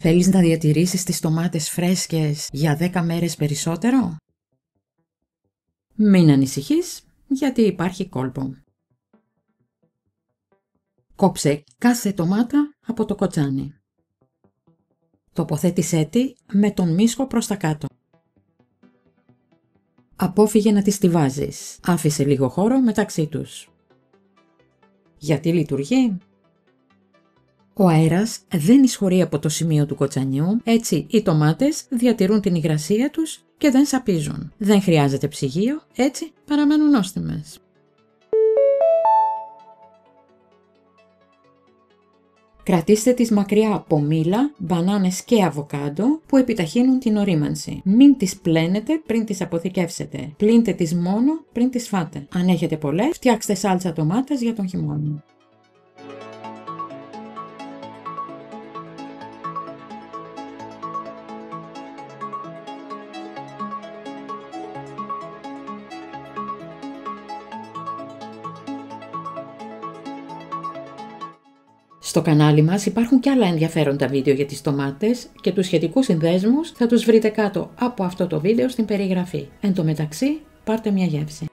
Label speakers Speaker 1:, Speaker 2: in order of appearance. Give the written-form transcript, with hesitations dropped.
Speaker 1: Θέλεις να διατηρήσεις τις ντομάτες φρέσκες για 10 μέρες περισσότερο? Μην ανησυχείς, γιατί υπάρχει κόλπο. Κόψε κάθε ντομάτα από το κοτσάνι. Τοποθέτησέ τη με τον μίσχο προς τα κάτω. Απόφυγε να τις στιβάζεις. Άφησε λίγο χώρο μεταξύ τους. Γιατί λειτουργεί? Ο αέρας δεν εισχωρεί από το σημείο του κοτσανιού, έτσι οι ντομάτες διατηρούν την υγρασία τους και δεν σαπίζουν. Δεν χρειάζεται ψυγείο, έτσι παραμένουν νόστιμες. Κρατήστε τις μακριά από μήλα, μπανάνες και αβοκάντο που επιταχύνουν την ωρίμανση. Μην τις πλένετε πριν τις αποθηκεύσετε. Πλύντε τις μόνο πριν τις φάτε. Αν έχετε πολλές, φτιάξτε σάλτσα ντομάτας για τον χειμώνα. Στο κανάλι μας υπάρχουν και άλλα ενδιαφέροντα βίντεο για τις ντομάτες και τους σχετικούς συνδέσμους θα τους βρείτε κάτω από αυτό το βίντεο στην περιγραφή. Εν τω μεταξύ, πάρτε μια γεύση.